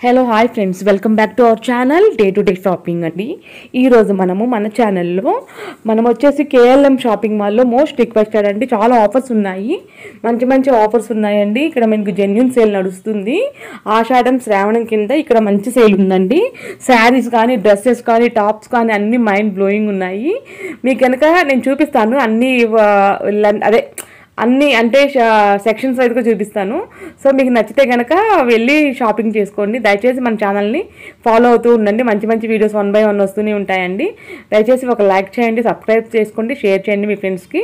Hello hi friends, welcome back to our channel day to day shopping అండి. ఈరోజు మన ఛానల్లో వచ్చేసి కేఎల్ఎం షాపింగ్ మాల్లో మోస్ట్ రిక్వెస్టెడ్ అండి. చాలా ఆఫర్స్ ఉన్నాయి, మంచి ఆఫర్స్ ఉన్నాయండి. ఇక్కడ మీకు జెన్యూన్ సేల్ నడుస్తుంది. ఆషాఢం శ్రావణం కింద ఇక్కడ మంచి సేల్ ఉందండి. శారీస్ కానీ, డ్రెస్సెస్ కానీ, టాప్స్ కానీ అన్నీ మైండ్ బ్లోయింగ్ ఉన్నాయి. మీకు కనుక నేను చూపిస్తాను అన్నీ అంటే సెక్షన్స్ వైజ్గా చూపిస్తాను. సో మీకు నచ్చితే కనుక వెళ్ళి షాపింగ్ చేసుకోండి. దయచేసి మన ఛానల్ని ఫాలో అవుతూ ఉండండి. మంచి వీడియోస్ 1 by 1 వస్తూనే ఉంటాయండి. దయచేసి ఒక లైక్ చేయండి, సబ్స్క్రైబ్ చేసుకోండి, షేర్ చేయండి మీ ఫ్రెండ్స్కి.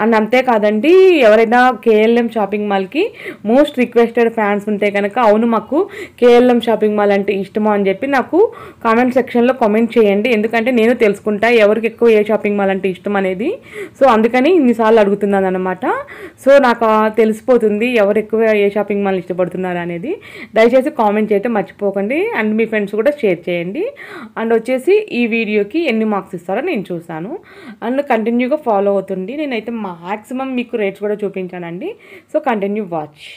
అండ్ అంతేకాదండి, ఎవరైనా కేఎల్ఎం షాపింగ్ మాల్కి మోస్ట్ రిక్వెస్టెడ్ ఫ్యాన్స్ ఉంటే కనుక అవును మాకు కేఎల్ఎం షాపింగ్ మాల్ అంటే ఇష్టమో అని చెప్పి నాకు కామెంట్ సెక్షన్లో కామెంట్ చేయండి. ఎందుకంటే నేను తెలుసుకుంటా ఎవరికి ఎక్కువ ఏ షాపింగ్ మాల్ అంటే ఇష్టం అనేది. సో అందుకని ఇన్నిసార్లు అడుగుతున్నాను అనమాట. సో నాకు తెలిసిపోతుంది ఎవరు ఎక్కువ ఏ షాపింగ్ మాల్ ఇష్టపడుతున్నారు అనేది. దయచేసి కామెంట్ చేయడం మర్చిపోకండి. అండ్ మీ ఫ్రెండ్స్ కూడా షేర్ చేయండి. అండ్ వచ్చేసి ఈ వీడియోకి ఎన్ని మార్క్స్ ఇస్తారో నేను చూసాను. అండ్ కంటిన్యూగా ఫాలో అవుతుంది. నేనైతే మ్యాక్సిమం మీకు రేట్స్ కూడా చూపించానండి. So continue watch.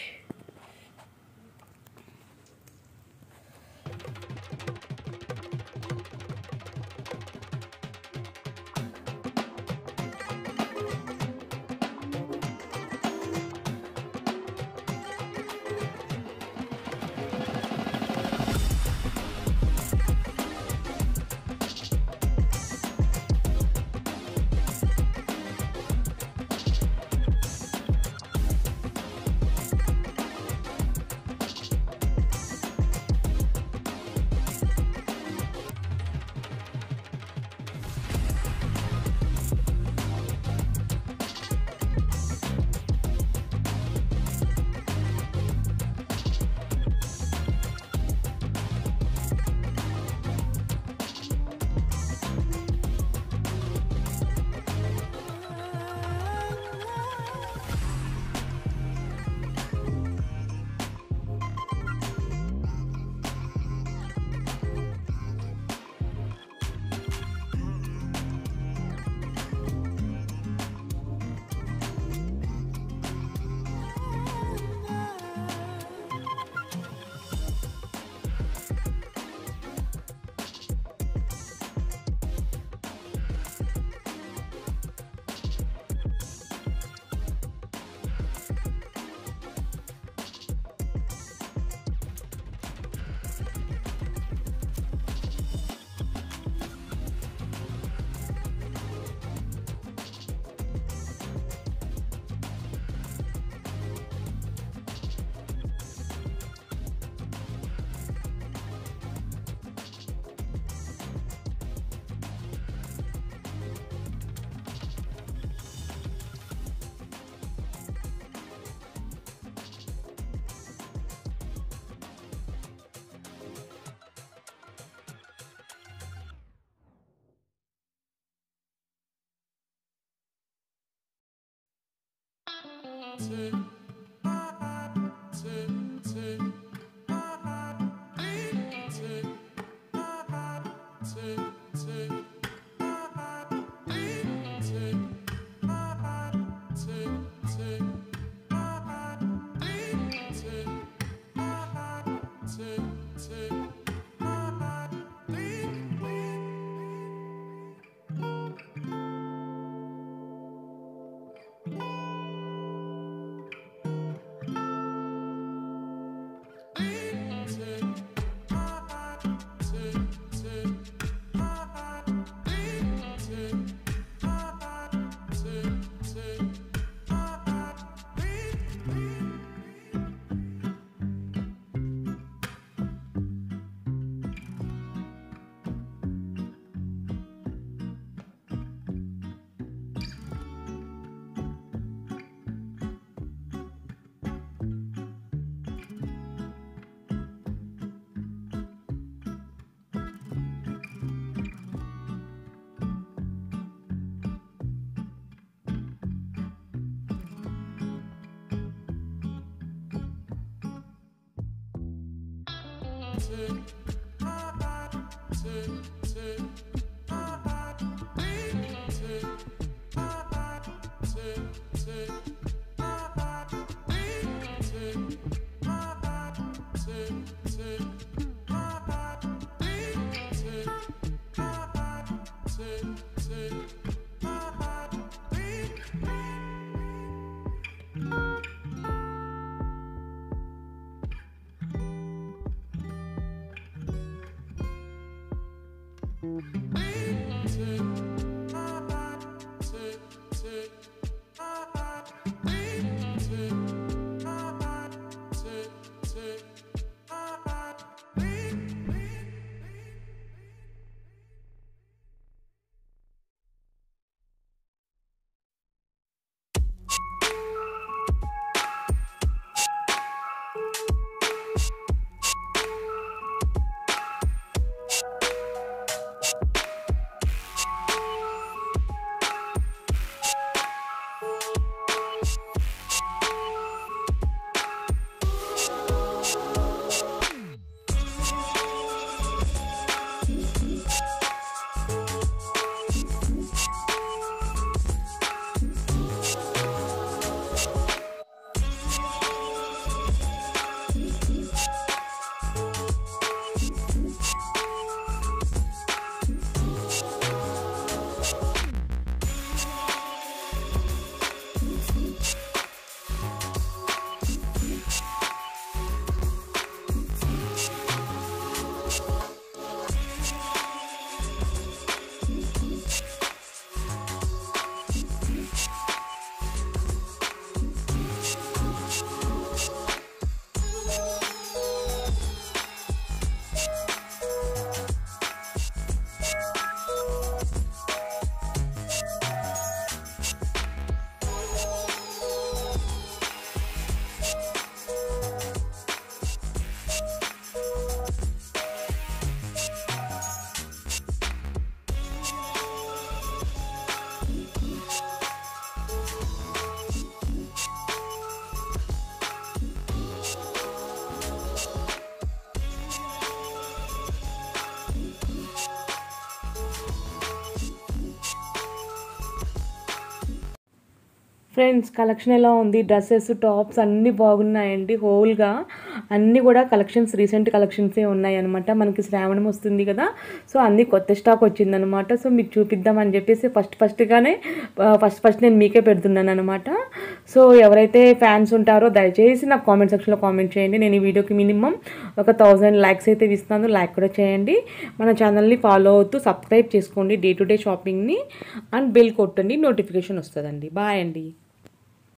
Friends collection ఎలా ఉంది? డ్రెస్సెస్, టాప్స్ అన్నీ బాగున్నాయండి. హోల్గా అన్నీ కూడా కలెక్షన్స్ రీసెంట్ కలెక్షన్సే ఉన్నాయన్నమాట. మనకి శ్రావణం వస్తుంది కదా, సో అన్నీ కొత్త స్టాక్ వచ్చిందనమాట. సో మీకు చూపిద్దామని చెప్పేసి ఫస్ట్ నేను మీకే పెడుతున్నాను అనమాట. సో ఎవరైతే ఫ్యాన్స్ ఉంటారో దయచేసి నాకు కామెంట్ సెక్షన్లో కామెంట్ చేయండి. నేను ఈ వీడియోకి మినిమం ఒక 1000 లైక్స్ అయితే ఇస్తాను. లైక్ కూడా చేయండి. మన ఛానల్ని ఫాలో అవుతూ సబ్స్క్రైబ్ చేసుకోండి డే టు డే షాపింగ్ని, అండ్ బెల్ కొట్టండి, నోటిఫికేషన్ వస్తుందండి. బాయ్ అండి.